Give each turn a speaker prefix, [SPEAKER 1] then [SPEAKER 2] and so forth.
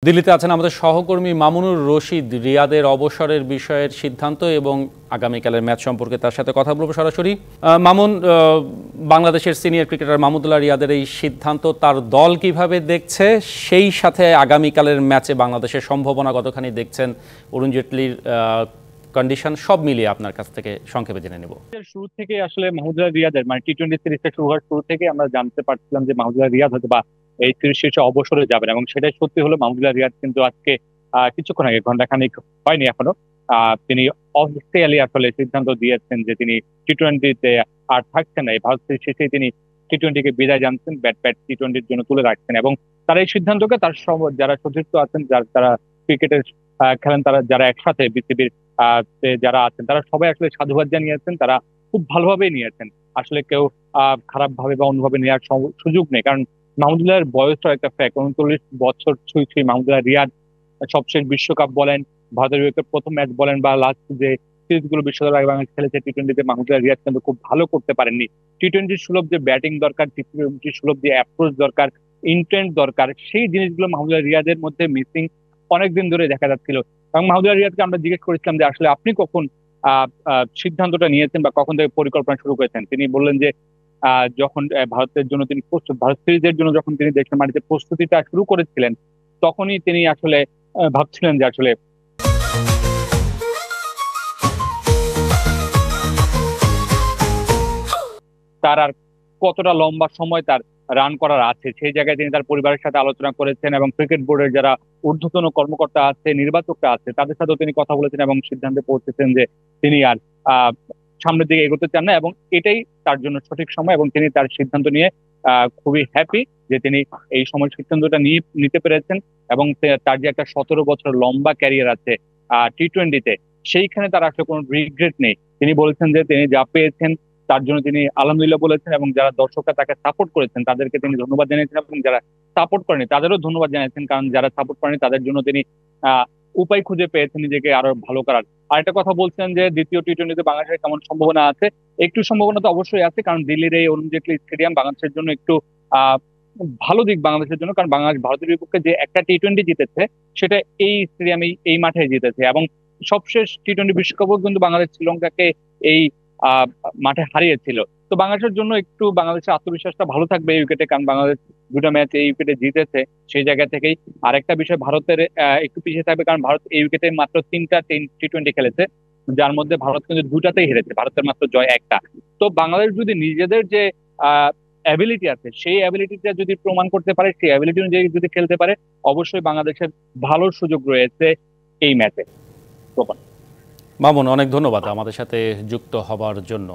[SPEAKER 1] দিল্লিতে আছেন আমাদের সহকর্মী মামুনুর রশিদ। রিয়াদের অবসরের বিষয়ের সিদ্ধান্ত এবং আগামীকালের ম্যাচ সম্পর্কে তার সাথে কথা বলবো সরাসরি। মামুন, বাংলাদেশের সিনিয়র ক্রিকেটার মাহমুদুল্লাহ রিয়াদের এই সিদ্ধান্ত তার দল কিভাবে দেখছে, সেই সাথে আগামীকালের ম্যাচে বাংলাদেশের সম্ভাবনা কতখানি দেখছেন, অরুণ জেটলির কন্ডিশন সব মিলিয়ে আপনার কাছ থেকে সংক্ষেপে জেনে নেব।
[SPEAKER 2] শুরু থেকে আসলে মাহমুদুল্লাহ রিয়াদের মানে টি-20 সিরিজটা শুরু হওয়ার শুরু থেকে আমরা জানতে পারছিলাম যে মাহমুদুল্লাহ রিয়াদ হয়তো বা এই সিরিজ শেষে অবসরে যাবেন, এবং সেটাই সত্যি হলো। মাহমুদুল্লাহ রিয়াদ কিন্তু আজকে কিছুক্ষণ আগে, ঘন্টাখানিক হয়নি এখনো, তিনি অফিসিয়ালি আসলে সিদ্ধান্ত দিয়েছেন যে তিনি টি-20-তে আর থাকছেন না। এই ভারত সিরিজ শেষে তিনি টি-20-কে বিদায় জানছেন, ব্যাট টি-20-র জন্য তুলে রাখছেন। এবং তার এই সিদ্ধান্তকে তার যারা সতীর্থ আছেন, যারা ক্রিকেটের খেলেন, তারা যারা একসাথে বিসিবির যারা আছেন, তারা সবাই আসলে সাধুবাদ জানিয়েছেন। তারা খুব ভালোভাবেই নিয়েছেন। আসলে কেউ খারাপ ভাবে বা অন্যভাবে নেওয়ার সুযোগ নেই, কারণ মাহমুদুল্লাহর বয়সটা একটা ফ্যাক্ট। 39 বছর ছুঁই মাহমুদুল্লাহ রিয়াদ সবশেষ বিশ্বকাপ বলেন, ভারতের বিপক্ষে প্রথম ম্যাচ বলেন, বা লাস্ট যে সিরিজগুলো বিশ্বকাপ আগে বাংলাদেশ খেলেছে টি-20-তে, মাহমুদুল্লাহ রিয়াদ কিন্তু খুব ভালো করতে পারেননি। টি-20 সুলভ যে ব্যাটিং দরকার, টি-20 সুলভ যে অ্যাপ্রোচ দরকার, ইন্টেন্ট দরকার, সেই জিনিসগুলো মাহমুদুল্লাহ রিয়াদের মধ্যে মিসিং অনেকদিন ধরে দেখা যাচ্ছিল। এবং মাহমুদুল্লাহ রিয়াদকে আমরা জিজ্ঞেস করেছিলাম যে আসলে আপনি কখন সিদ্ধান্তটা নিয়েছেন বা কখন থেকে পরিকল্পনা শুরু করেছেন। তিনি বললেন যে যখন ভারতের জন্য তিনি ভারত সিরিজের জন্য যখন তিনি দেশের মাটিতে প্রস্তুতিটা শুরু করেছিলেন, তখনই তিনি আসলে ভাবছিলেন যে আসলে তার আর কতটা লম্বা সময় তার রান করার আছে। সেই জায়গায় তিনি তার পরিবারের সাথে আলোচনা করেছেন, এবং ক্রিকেট বোর্ডের যারা ঊর্ধ্বতন কর্মকর্তা আছে, নির্বাচকরা আছে, তাদের সাথেও তিনি কথা বলেছেন এবং সিদ্ধান্তে পৌঁছেছেন যে তিনি আর সামনের দিকে এগোতে চান না, এবং এটাই তার জন্য সঠিক সময়। এবং তিনি তার সিদ্ধান্ত নিয়ে খুবই হ্যাপি যে তিনি এই সময় সিদ্ধান্তটা নিতে পেরেছেন। এবং তার যে একটা 17 বছর লম্বা ক্যারিয়ার আছে টি-20-তে, সেইখানে তার আসলে কোনো রিগ্রেট নেই। তিনি বলেছেন যে তিনি যা পেয়েছেন তার জন্য তিনি আলহামদুলিল্লাহ বলেছেন, এবং যারা দর্শকরা তাকে সাপোর্ট করেছেন তাদেরকে তিনি ধন্যবাদ জানিয়েছেন, এবং যারা সাপোর্ট করেনি তাদেরও ধন্যবাদ জানিয়েছেন, কারণ যারা সাপোর্ট করেনি তাদের জন্য তিনি উপায় খুঁজে পেয়েছেন নিজেকে আরো ভালো করার। আরেকটা কথা বলছেন যে দ্বিতীয় টি-20-তে বাংলাদেশের কেমন সম্ভাবনা আছে। একটু সম্ভাবনা তো অবশ্যই আছে, কারণ দিল্লির এই অরুণ জেটলি স্টেডিয়াম বাংলাদেশের জন্য একটু আহ ভালো দিক বাংলাদেশের জন্য, কারণ বাংলাদেশ ভারতের বিপক্ষে যে একটা টি-20 জিতেছে সেটা এই স্টেডিয়ামে, এই মাঠে জিতেছে। এবং সবশেষ টি-20 বিশ্বকাপও কিন্তু বাংলাদেশ শ্রীলঙ্কাকে এই মাঠে হারিয়েছিল। তো বাংলাদেশের জন্য একটু বাংলাদেশের আত্মবিশ্বাসটা ভালো থাকবে এই উইকেটে, কারণ বাংলাদেশ দুটো ম্যাচ এই উইকেটে জিতেছে। সেই জায়গা থেকেই আরেকটা বিষয়, ভারতের একটু পিছিয়ে থাকবে, কারণ ভারত এই উইকেটে মাত্র 3টা টি-20 খেলেছে, যার মধ্যে ভারত কিন্তু 2টাতেই হেরেছে, ভারতের মাত্র জয় 1টা। তো বাংলাদেশ যদি নিজেদের যে অ্যাবিলিটি আছে, সেই অ্যাবিলিটিটা যদি প্রমাণ করতে পারে, সেই অ্যাবিলিটি অনুযায়ী যদি খেলতে পারে, অবশ্যই বাংলাদেশের ভালো সুযোগ রয়েছে এই ম্যাচে।
[SPEAKER 1] মামুন, অনেক ধন্যবাদ আমাদের সাথে যুক্ত হবার জন্য।